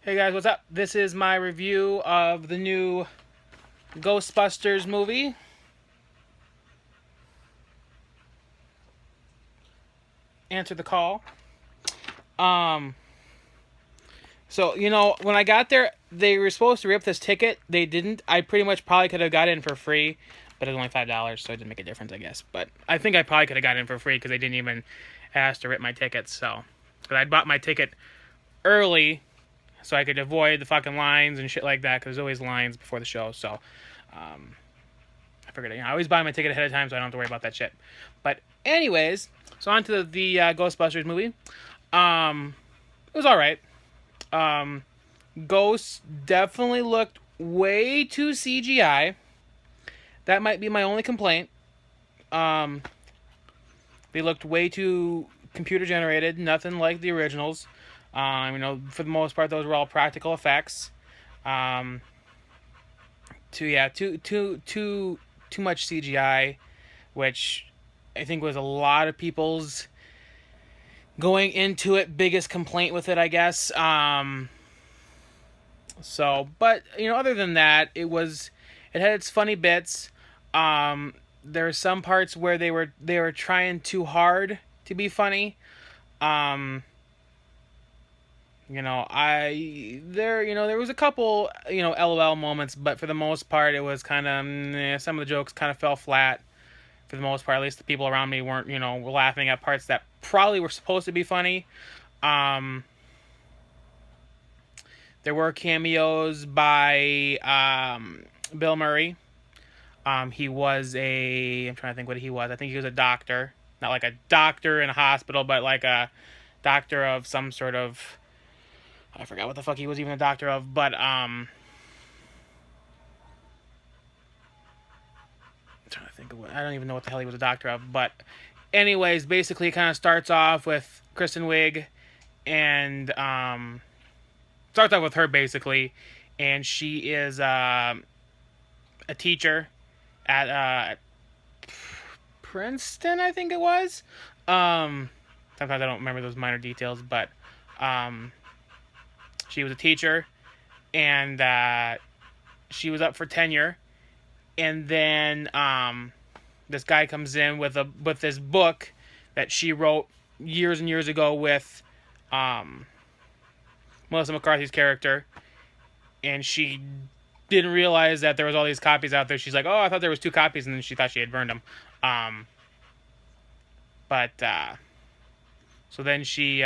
Hey guys, what's up? This is my review of the new Ghostbusters movie. Answer the call. Um, when I got there, they were supposed to rip this ticket. They didn't. I pretty much probably could have got in for free, but it was only $5, so it didn't make a difference, I guess. But I think I probably could have got in for free because they didn't even ask to rip my tickets. So, because I bought my ticket early, so I could avoid the fucking lines and shit like that. Because there's always lines before the show. So, I figured, I always buy my ticket ahead of time so I don't have to worry about that shit. But anyways, so on to the Ghostbusters movie. It was all right. Ghosts definitely looked way too CGI. That might be my only complaint. They looked way too computer generated. Nothing like the originals. For the most part, those were all practical effects. Too much CGI, which I think was a lot of people's going into it biggest complaint with it, I guess. But other than that, it had its funny bits. There are some parts where they were trying too hard to be funny. There was a couple, LOL moments, but for the most part, it was kind of, some of the jokes kind of fell flat. For the most part, at least the people around me weren't, were laughing at parts that probably were supposed to be funny. There were cameos by Bill Murray. I'm trying to think what he was. I think he was a doctor. Not like a doctor in a hospital, but like a doctor of some sort of... I forgot what the fuck he was even a doctor of, but I'm trying to think of I don't even know what the hell he was a doctor of, but anyways, basically it kind of starts off with Kristen Wiig, and starts off with her basically, and she is a teacher at Princeton, I think it was. Sometimes I don't remember those minor details, but she was a teacher, and she was up for tenure, and then this guy comes in with this book that she wrote years and years ago with Melissa McCarthy's character, and she didn't realize that there was all these copies out there. She's like, "Oh, I thought there was 2 copies," and then she thought she had burned them. So then she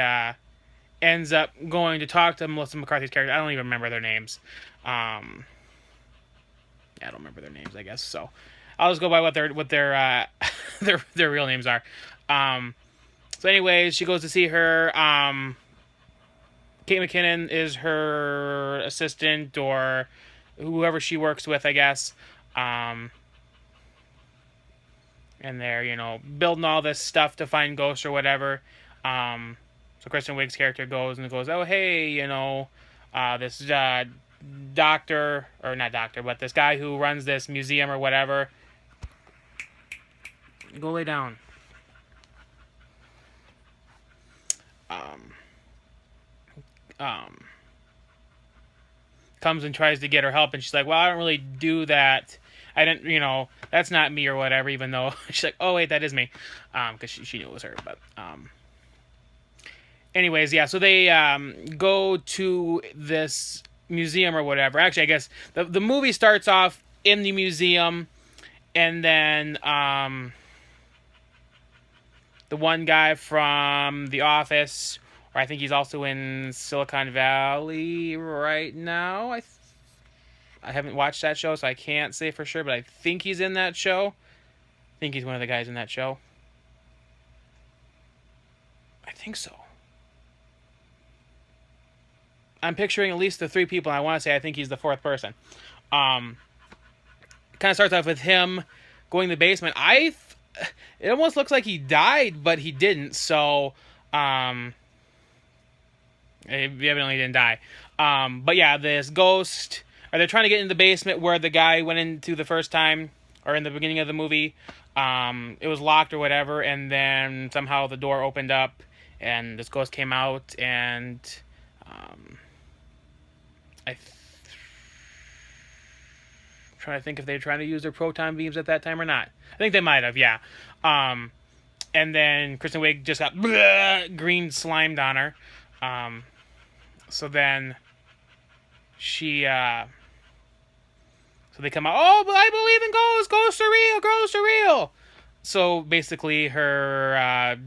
ends up going to talk to Melissa McCarthy's character. I don't even remember their names. I don't remember their names, I guess. So I'll just go by what their their real names are. So anyways, she goes to see her. Kate McKinnon is her assistant or whoever she works with, I guess. And they're, building all this stuff to find ghosts or whatever. So Kristen Wiig's character goes, "Oh, hey, this doctor, or not doctor, but this guy who runs this museum or whatever. Go lay down." Comes and tries to get her help, and she's like, "Well, I don't really do that. I didn't, that's not me or whatever," even though she's like, "Oh, wait, that is me." Because she knew it was her, but, anyways, yeah, so they go to this museum or whatever. Actually, I guess the movie starts off in the museum, and then the one guy from The Office, or I think he's also in Silicon Valley right now. I haven't watched that show, so I can't say for sure, but I think he's in that show. I think he's one of the guys in that show. I think so. I'm picturing at least the 3 people, and I want to say I think he's the 4th person. Kind of starts off with him going to the basement. It almost looks like he died, but he didn't, so he evidently didn't die. But yeah, this ghost, or they're trying to get into the basement where the guy went into the first time, or in the beginning of the movie. It was locked or whatever, and then somehow the door opened up, and this ghost came out, and Trying to think if they were trying to use their proton beams at that time or not. I think they might have, yeah. And then Kristen Wiig just got green slimed on her. So then she, so they come out, oh, but I believe in ghosts. Ghosts are real. Ghosts are real. So basically her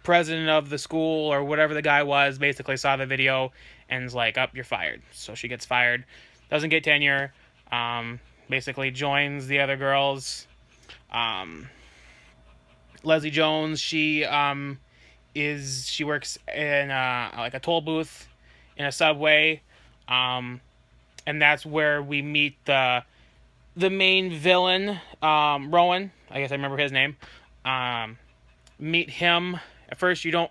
president of the school or whatever the guy was basically saw the video and is like, you're fired. So she gets fired. Doesn't get tenure. Basically joins the other girls. Leslie Jones, she works in like a toll booth in a subway, and that's where we meet the main villain, Rowan. I guess I remember his name. Meet him. At first, you don't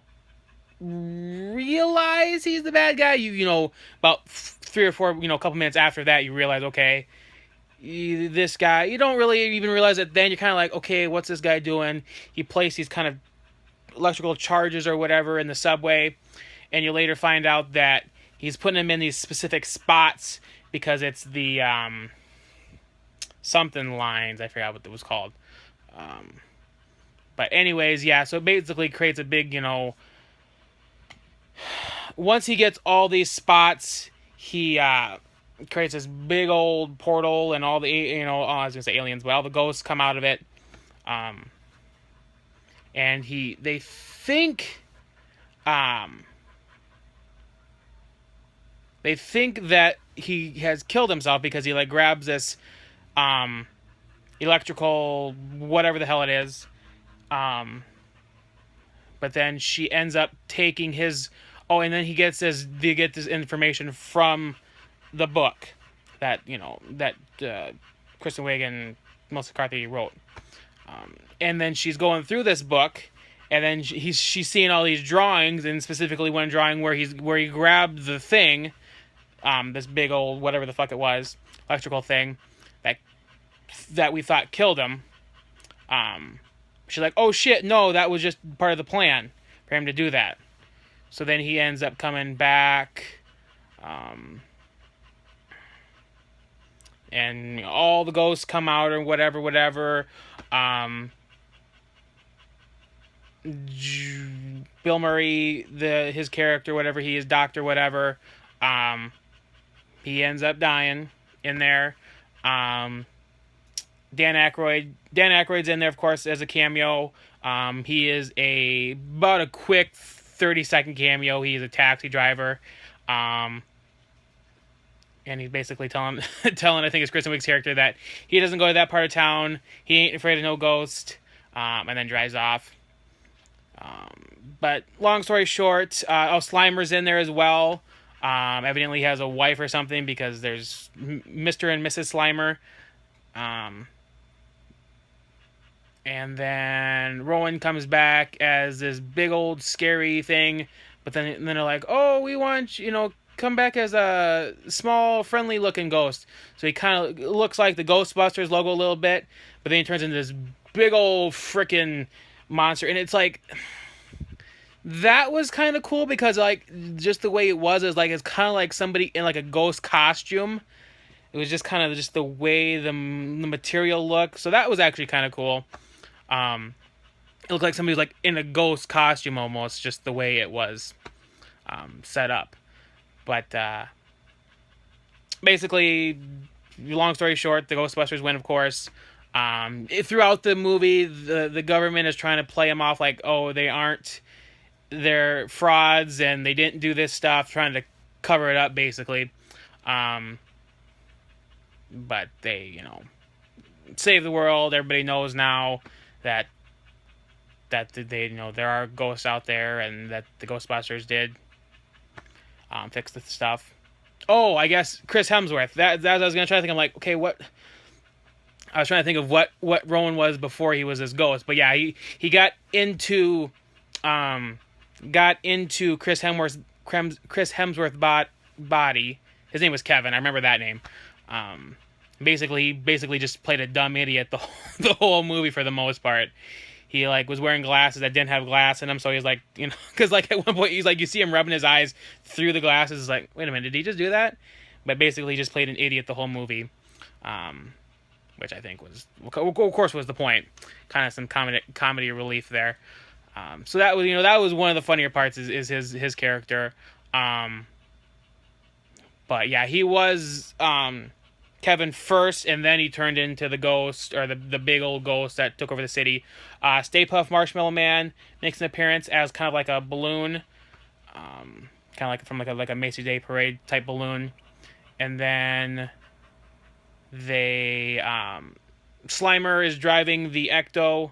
realize he's the bad guy. You know, about 3 or 4, a couple minutes after that, you realize, okay, this guy, you don't really even realize it then. You're kind of like, okay, what's this guy doing? He placed these kind of electrical charges or whatever in the subway, and you later find out that he's putting them in these specific spots because it's the something lines. I forgot what it was called. But anyways, yeah, so it basically creates a big, once he gets all these spots, he creates this big old portal, and all the, I was going to say aliens, but all the ghosts come out of it. And they think that he has killed himself because he like grabs this electrical whatever the hell it is. But then she ends up taking his, and then they get this information from the book that Kristen Wiig and Melissa McCarthy wrote. And then she's going through this book, and then she's seeing all these drawings, and specifically one drawing where he grabbed the thing, this big old whatever the fuck it was, electrical thing that we thought killed him. She's like, oh shit, no, that was just part of the plan for him to do that. So then he ends up coming back, and all the ghosts come out or whatever. Bill Murray, his character, whatever he is, doctor, whatever, he ends up dying in there. Dan Aykroyd's in there, of course, as a cameo. He is about a quick 30-second cameo. He's a taxi driver. And he's basically telling I think it's Kristen Wiig's character that he doesn't go to that part of town. He ain't afraid of no ghost. And then drives off. But long story short, Slimer's in there as well. Evidently he has a wife or something because there's Mr. and Mrs. Slimer. And then Rowan comes back as this big old scary thing. But then they're like, oh, we want, come back as a small, friendly looking ghost. So he kind of looks like the Ghostbusters logo a little bit. But then he turns into this big old freaking monster. And it's like, that was kind of cool because like just the way it was is like, it's kind of like somebody in like a ghost costume. It was just kind of just the way the material looked. So that was actually kind of cool. It looked like somebody was like in a ghost costume almost, just the way it was set up. But basically, long story short, the Ghostbusters win, of course. Throughout the movie, the government is trying to play them off like, oh, they're frauds and they didn't do this stuff, trying to cover it up, basically. But they, save the world. Everybody knows now that they, there are ghosts out there and that the Ghostbusters did fix the stuff. Oh, I guess Chris Hemsworth. That I was going to try to think. I'm like, okay, what? I was trying to think of what Rowan was before he was this ghost. But yeah, he got into Chris Hemsworth's body. His name was Kevin. I remember that name. Basically just played a dumb idiot the whole movie for the most part. he like was wearing glasses that didn't have glass in them, so he's like, you know, because like at one point he's like, you see him rubbing his eyes through the glasses. It's like, wait a minute, did he just do that? But basically, he just played an idiot the whole movie, which I think was, of course, was the point. Kind of some comedy relief there. So that was, that was one of the funnier parts is his character. But yeah, he was Kevin first, and then he turned into the ghost, or the big old ghost that took over the city. Stay Puft Marshmallow Man makes an appearance as kind of like a balloon, kind of like from like a Macy's Day Parade type balloon. And then Slimer is driving the Ecto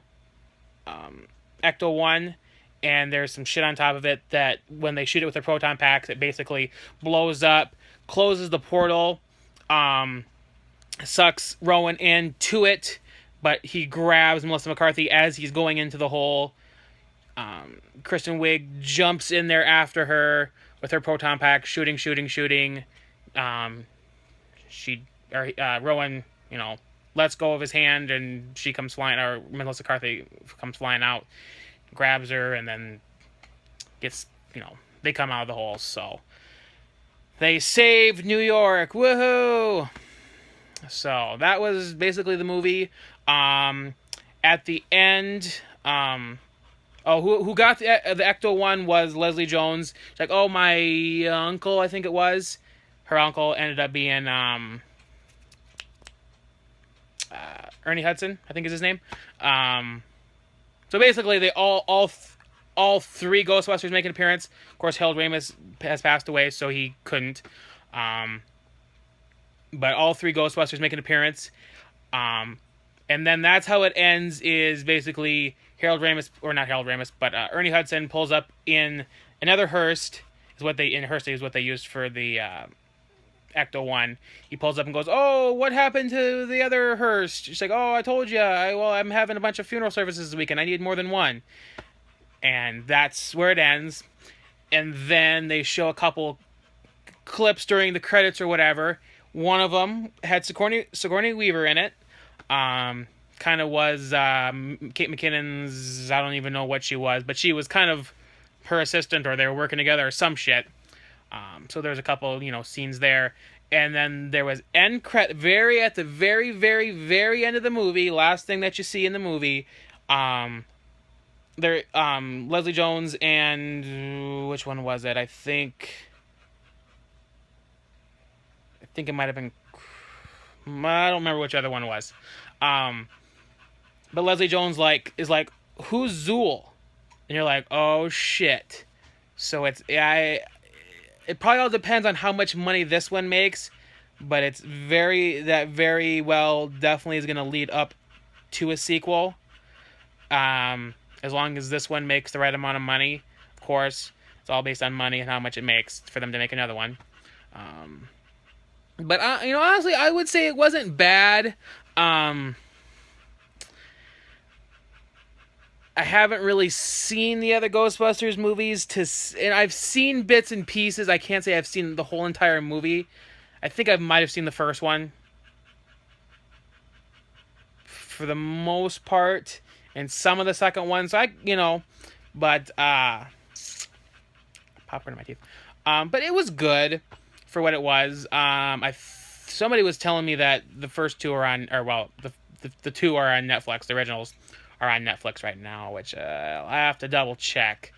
1, and there's some shit on top of it that when they shoot it with their proton packs, it basically blows up, closes the portal, sucks Rowan into it, but he grabs Melissa McCarthy as he's going into the hole. Kristen Wiig jumps in there after her with her proton pack, shooting. Rowan, lets go of his hand, and she comes flying, or Melissa McCarthy comes flying out, grabs her, and then gets, they come out of the hole. So they saved New York. Woohoo! So that was basically the movie. At the end, who got the Ecto 1 was Leslie Jones. She's like, oh, my uncle, I think it was. Her uncle ended up being Ernie Hudson, I think is his name. So basically, they all three Ghostbusters make an appearance. Of course, Harold Ramis has passed away, so he couldn't. But all three Ghostbusters make an appearance. And then that's how it ends, is basically Harold Ramis, or not Harold Ramis, but Ernie Hudson pulls up in another Hearst, is what they used for the Ecto 1. He pulls up and goes, oh, what happened to the other Hearst? She's like, oh, I told you. I'm having a bunch of funeral services this weekend. I need more than one. And that's where it ends. And then they show a couple clips during the credits or whatever. One of them had Sigourney Weaver in it. Kind of was Kate McKinnon's, I don't even know what she was, but she was kind of her assistant, or they were working together or some shit. So there's a couple, scenes there. And then there was end credit, at the very, very, very end of the movie, last thing that you see in the movie, Leslie Jones and, which one was it? I think it might have been, I don't remember which other one it was. But Leslie Jones is like, who's Zool? And you're like, oh shit. So it probably all depends on how much money this one makes, but it's very well definitely is going to lead up to a sequel. As long as this one makes the right amount of money, of course. It's all based on money and how much it makes for them to make another one. But honestly, I would say it wasn't bad. I haven't really seen the other Ghostbusters movies, and I've seen bits and pieces. I can't say I've seen the whole entire movie. I think I might have seen the first one for the most part, and some of the second one. So but popcorn in my teeth. But it was good for what it was. Somebody was telling me that the first two are on, the two are on Netflix. The originals are on Netflix right now, which I have to double check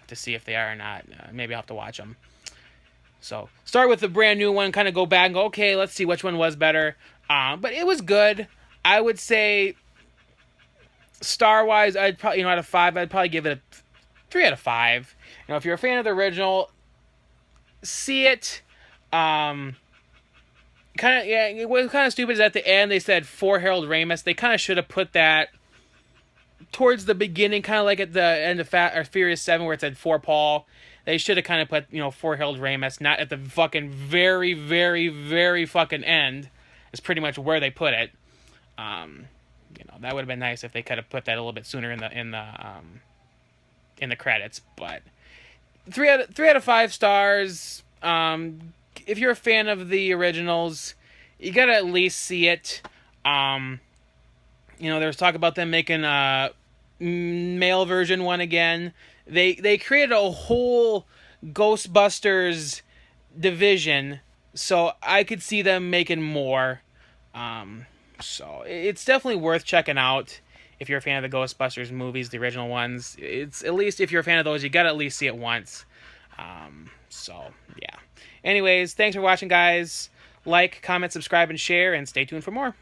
to see if they are or not. Maybe I'll have to watch them. So start with the brand new one, kind of go back and go, okay, let's see which one was better. But it was good. I would say star-wise, I'd probably, out of 5, I'd probably give it a 3 out of 5. If you're a fan of the original, see it. It was kind of stupid is at the end they said for Harold Ramis. They kind of should have put that towards the beginning, kind of like at the end of Furious 7 where it said for Paul. They should have kind of put, for Harold Ramis, not at the fucking very, very, very fucking end. Is pretty much where they put it. That would have been nice if they could have put that a little bit sooner in the credits. But 3 out of 5 stars. If you're a fan of the originals, you gotta at least see it. There was talk about them making male version one again. They created a whole Ghostbusters division, so I could see them making more. So it's definitely worth checking out if you're a fan of the Ghostbusters movies, the original ones. It's at least if you're a fan of those, you gotta at least see it once. So yeah. Anyways, thanks for watching, guys. Like, comment, subscribe, and share, and stay tuned for more.